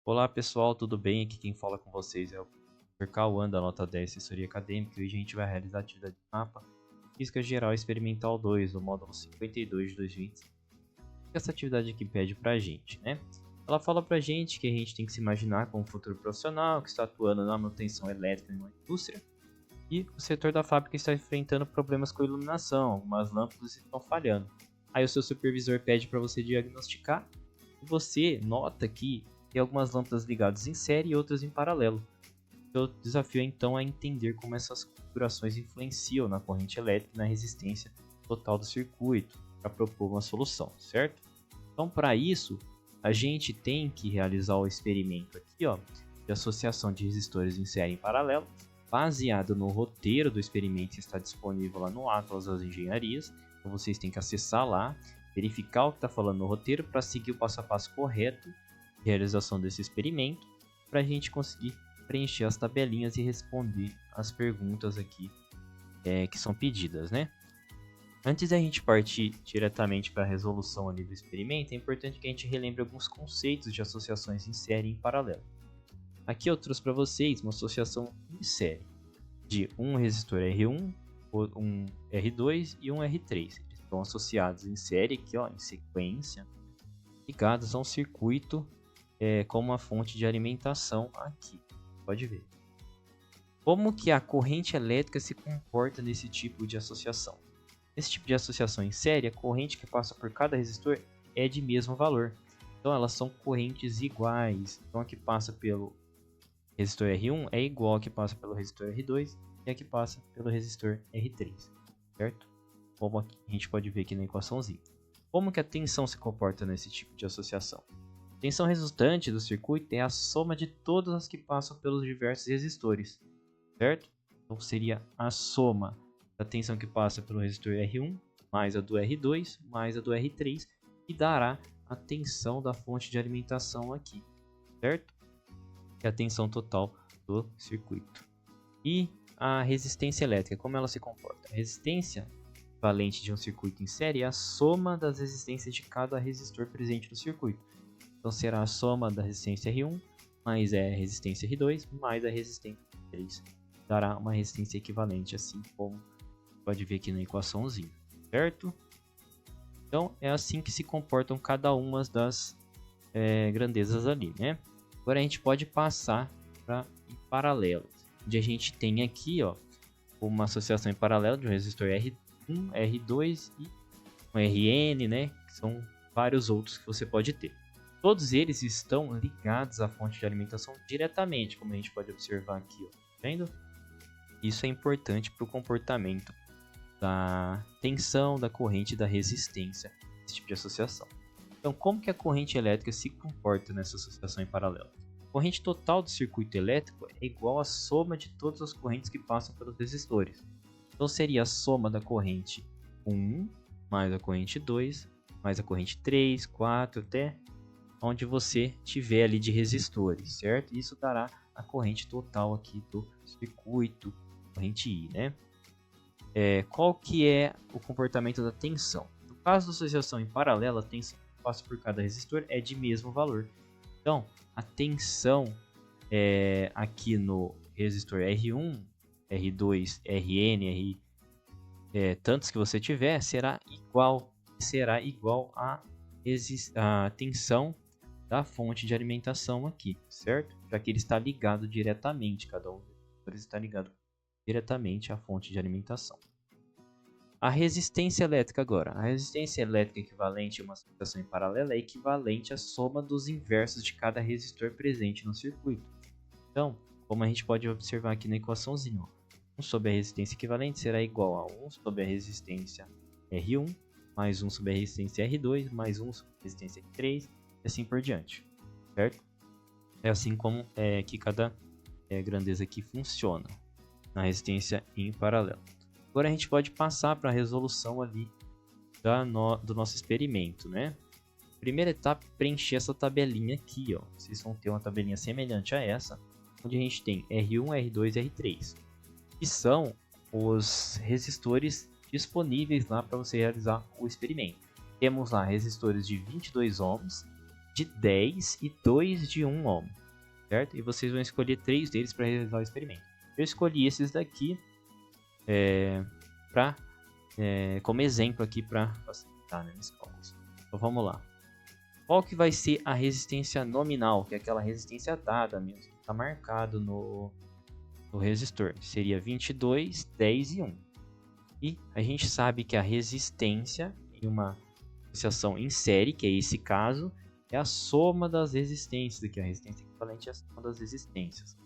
Olá pessoal, tudo bem? Aqui quem fala com vocês é o Professor Cauã da Nota 10 Assessoria Acadêmica e hoje a gente vai realizar a atividade de mapa Física Geral Experimental 2 do módulo 52 de 2025. O que essa atividade aqui pede pra gente, né? Ela fala pra gente que a gente tem que se imaginar como um futuro profissional que está atuando na manutenção elétrica em uma indústria e o setor da fábrica está enfrentando problemas com iluminação, algumas lâmpadas estão falhando. Aí o seu supervisor pede para você diagnosticar e você nota que tem algumas lâmpadas ligadas em série e outras em paralelo. O desafio então é entender como essas configurações influenciam na corrente elétrica e na resistência total do circuito para propor uma solução, certo? Então, para isso, a gente tem que realizar o experimento aqui, ó, de associação de resistores em série e em paralelo, baseado no roteiro do experimento que está disponível lá no Atlas das Engenharias. Então, vocês têm que acessar lá, verificar o que está falando no roteiro para seguir o passo a passo correto de realização desse experimento, para a gente conseguir preencher as tabelinhas e responder as perguntas aqui que são pedidas, né? Antes da gente partir diretamente para a resolução ali do experimento, é importante que a gente relembre alguns conceitos de associações em série e em paralelo. Aqui eu trouxe para vocês uma associação em série de um resistor R1, um R2 e um R3. Eles estão associados em série aqui, ó, em sequência, ligados a um circuito com uma fonte de alimentação aqui. Pode ver. Como que a corrente elétrica se comporta nesse tipo de associação? Nesse tipo de associação em série, a corrente que passa por cada resistor é de mesmo valor. Então elas são correntes iguais. Então a que passa pelo resistor R1 é igual a que passa pelo resistor R2 e a que passa pelo resistor R3, certo? Como a gente pode ver aqui na equaçãozinha. Como que a tensão se comporta nesse tipo de associação? A tensão resultante do circuito é a soma de todas as que passam pelos diversos resistores, certo? Então seria a soma da tensão que passa pelo resistor R1 mais a do R2 mais a do R3 e dará a tensão da fonte de alimentação aqui, certo? Que é a tensão total do circuito. E a resistência elétrica, como ela se comporta? A resistência valente de um circuito em série é a soma das resistências de cada resistor presente no circuito. Então será a soma da resistência R1 mais a resistência R2 mais a resistência R3. Dará uma resistência equivalente, assim como pode ver aqui na equaçãozinha, certo? Então é assim que se comportam cada uma das grandezas ali, né? Agora a gente pode passar para em paralelo, onde a gente tem aqui, ó, uma associação em paralelo de um resistor R1, R2 e um RN, né? Que são vários outros que você pode ter. Todos eles estão ligados à fonte de alimentação diretamente, como a gente pode observar aqui, ó, tá vendo? Isso é importante para o comportamento da tensão, da corrente e da resistência desse tipo de associação. Então, como que a corrente elétrica se comporta nessa associação em paralelo? A corrente total do circuito elétrico é igual à soma de todas as correntes que passam pelos resistores. Então, seria a soma da corrente 1 mais a corrente 2 mais a corrente 3, 4, até onde você tiver ali de resistores, certo? Isso dará a corrente total aqui do circuito, corrente I, né? Qual que é o comportamento da tensão? No caso da associação em paralelo, a tensão que passa por cada resistor é de mesmo valor. Então, a tensão aqui no resistor R1, R2, RN, tantos que você tiver, será igual à tensão da fonte de alimentação aqui, certo? Já que ele está ligado diretamente, cada um dos resistores está ligado diretamente à fonte de alimentação. A resistência elétrica agora. A resistência elétrica equivalente a uma associação em paralelo é equivalente à soma dos inversos de cada resistor presente no circuito. Então, como a gente pode observar aqui na equaçãozinha, 1 sobre a resistência equivalente será igual a 1 sobre a resistência R1, mais 1 sobre a resistência R2, mais 1 sobre a resistência R3, e assim por diante, certo? É assim como que cada grandeza aqui funciona na resistência em paralelo. Agora a gente pode passar para a resolução ali do nosso experimento, né? Primeira etapa, preencher essa tabelinha aqui, ó. Vocês vão ter uma tabelinha semelhante a essa, onde a gente tem R1, R2 e R3, que são os resistores disponíveis lá para você realizar o experimento. Temos lá resistores de 22 ohms, de 10 e 2 de 1 ohm, certo? E vocês vão escolher 3 deles para realizar o experimento. Eu escolhi esses daqui como exemplo aqui para facilitar, né, nos cálculos. Então vamos lá. Qual que vai ser a resistência nominal, que é aquela resistência dada mesmo, que está marcado no resistor? Seria 22, 10 e 1. E a gente sabe que a resistência em uma associação em série, que é esse caso, é a soma das resistências, aqui a resistência equivalente é a soma das resistências.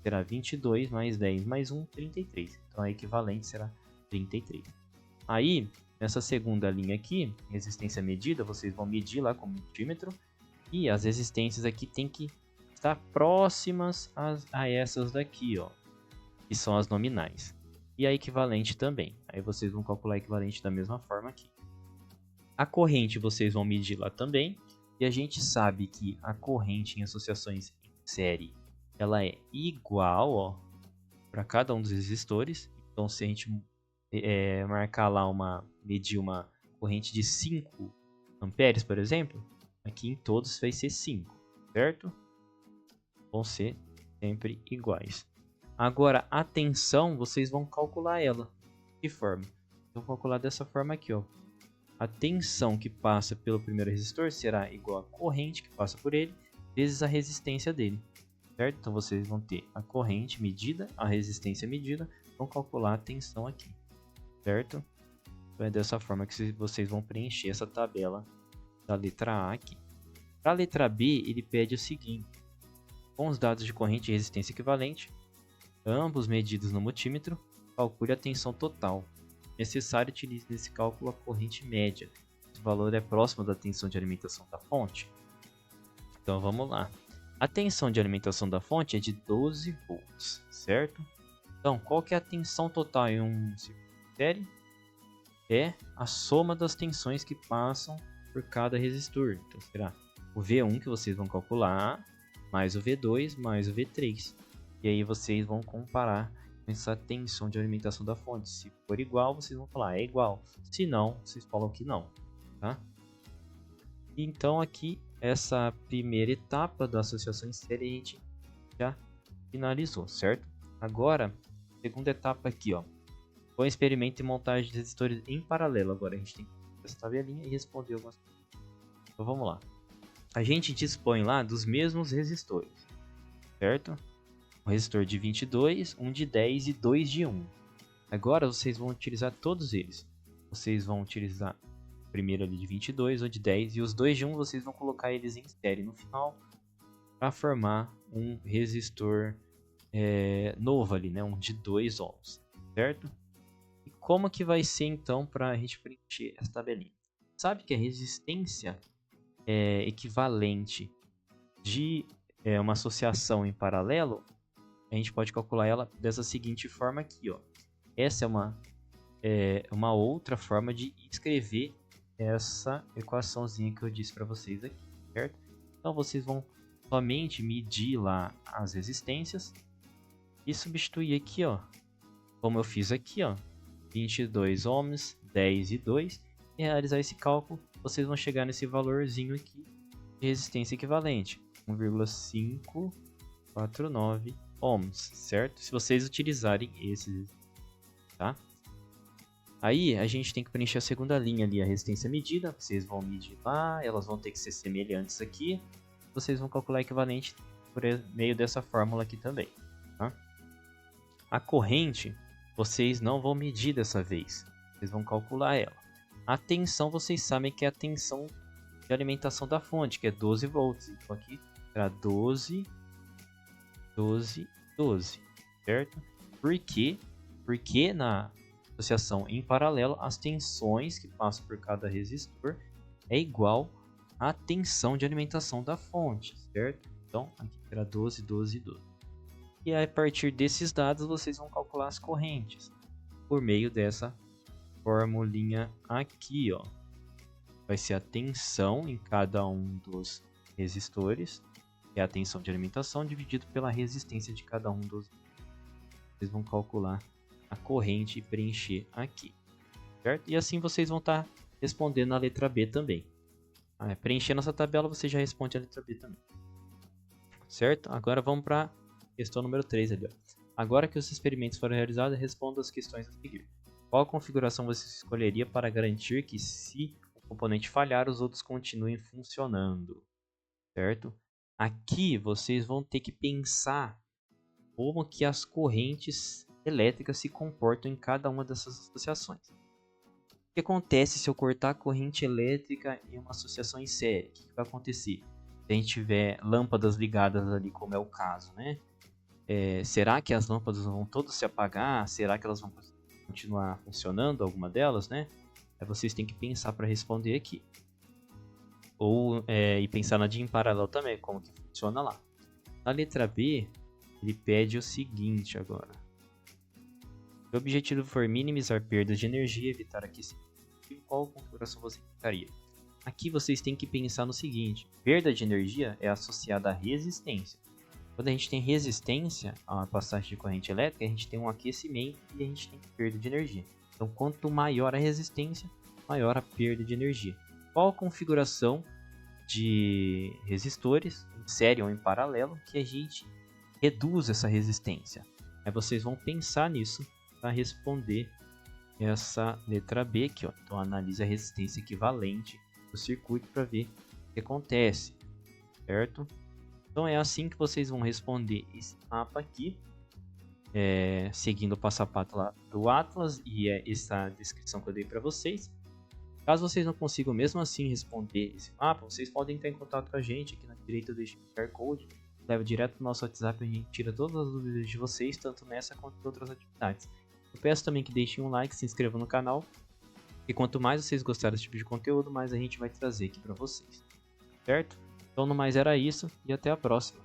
Será 22 mais 10 mais 1, 33. Então a equivalente será 33. Aí, nessa segunda linha aqui, resistência medida, vocês vão medir lá com o multímetro. E as resistências aqui tem que estar próximas a essas daqui, ó, que são as nominais. E a equivalente também. Aí vocês vão calcular a equivalente da mesma forma aqui. A corrente vocês vão medir lá também. E a gente sabe que a corrente em associações em série, ela é igual para cada um dos resistores. Então, se a gente marcar lá medir uma corrente de 5 amperes, por exemplo, aqui em todos vai ser 5, certo? Vão ser sempre iguais. Agora, a tensão, vocês vão calcular ela. De que forma? Eu vou calcular dessa forma aqui, ó. A tensão que passa pelo primeiro resistor será igual à corrente que passa por ele, vezes a resistência dele, certo? Então, vocês vão ter a corrente medida, a resistência medida, vão calcular a tensão aqui, certo? Então, é dessa forma que vocês vão preencher essa tabela da letra A aqui. Para a letra B, ele pede o seguinte: com os dados de corrente e resistência equivalente, ambos medidos no multímetro, calcule a tensão total. Necessário utilize nesse cálculo a corrente média. Esse valor é próximo da tensão de alimentação da fonte. Então vamos lá. A tensão de alimentação da fonte é de 12 volts, certo? Então, qual que é a tensão total em um circuito de série? É a soma das tensões que passam por cada resistor. Então será o V1 que vocês vão calcular, mais o V2, mais o V3. E aí vocês vão comparar essa tensão de alimentação da fonte. Se for igual, vocês vão falar é igual. Se não, vocês falam que não, tá? Então aqui, essa primeira etapa da associação em série a gente já finalizou, certo? Agora, segunda etapa aqui, ó. Com experimento e montagem de resistores em paralelo. Agora a gente tem que fazer essa tabelinha e responder algumas coisas. Então vamos lá. A gente dispõe lá dos mesmos resistores, certo? Um resistor de 22, um de 10 e 2 de 1. Agora vocês vão utilizar todos eles. Vocês vão utilizar o primeiro ali de 22, o de 10 e os 2 de 1 vocês vão colocar eles em série no final para formar um resistor novo ali, né? Um de 2 ohms, certo? E como que vai ser então para a gente preencher essa tabelinha? Sabe que a resistência equivalente de uma associação em paralelo, a gente pode calcular ela dessa seguinte forma aqui, ó. Essa é uma outra forma de escrever essa equaçãozinha que eu disse para vocês aqui, certo? Então vocês vão somente medir lá as resistências e substituir aqui, ó, como eu fiz aqui, ó, 22 ohms, 10 e 2, e realizar esse cálculo, vocês vão chegar nesse valorzinho aqui de resistência equivalente, 1,549 ohms, certo? Se vocês utilizarem esses, tá? Aí a gente tem que preencher a segunda linha ali, a resistência medida. Vocês vão medir lá, elas vão ter que ser semelhantes aqui. Vocês vão calcular equivalente por meio dessa fórmula aqui também, tá? A corrente vocês não vão medir dessa vez, vocês vão calcular ela. A tensão vocês sabem que é a tensão de alimentação da fonte, que é 12 volts. Então aqui será 12, 12, 12, certo? Por quê? Porque na associação em paralelo, as tensões que passam por cada resistor é igual à tensão de alimentação da fonte, certo? Então, aqui será 12, 12, 12. E a partir desses dados, vocês vão calcular as correntes por meio dessa formulinha aqui, ó. Vai ser a tensão em cada um dos resistores, que é a tensão de alimentação, dividido pela resistência de cada um dos. Vocês vão calcular a corrente e preencher aqui, certo? E assim vocês vão estar respondendo a letra B também. Preenchendo essa tabela, você já responde a letra B também. Certo? Agora vamos para a questão número 3 ali, ó. Agora que os experimentos foram realizados, responda as questões a seguir. Qual configuração você escolheria para garantir que, se o componente falhar, os outros continuem funcionando? Certo? Aqui vocês vão ter que pensar como que as correntes elétricas se comportam em cada uma dessas associações. O que acontece se eu cortar a corrente elétrica em uma associação em série? O que vai acontecer? Se a gente tiver lâmpadas ligadas ali, como é o caso, né? Será que as lâmpadas vão todas se apagar? Será que elas vão continuar funcionando, alguma delas, né? Vocês têm que pensar para responder aqui. Ou e pensar na de em paralelo também, como que funciona lá. Na letra B, ele pede o seguinte agora. Se o objetivo for minimizar perdas de energia, evitar aquecimento, qual configuração você indicaria? Aqui vocês têm que pensar no seguinte: perda de energia é associada à resistência. Quando a gente tem resistência a passagem de corrente elétrica, a gente tem um aquecimento e a gente tem perda de energia. Então, quanto maior a resistência, maior a perda de energia. Qual a configuração de resistores, em série ou em paralelo, que a gente reduz essa resistência? Aí vocês vão pensar nisso para responder essa letra B aqui, ó. Então, analise a resistência equivalente do circuito para ver o que acontece, certo? Então é assim que vocês vão responder esse mapa aqui, seguindo o passo a passo lá do Atlas e essa descrição que eu dei para vocês. Caso vocês não consigam mesmo assim responder esse mapa, vocês podem entrar em contato com a gente. Aqui na direita eu deixo o QR Code, leva direto para o nosso WhatsApp e a gente tira todas as dúvidas de vocês, tanto nessa quanto em outras atividades. Eu peço também que deixem um like, se inscrevam no canal, e quanto mais vocês gostarem desse tipo de conteúdo, mais a gente vai trazer aqui para vocês, certo? Então no mais era isso e até a próxima.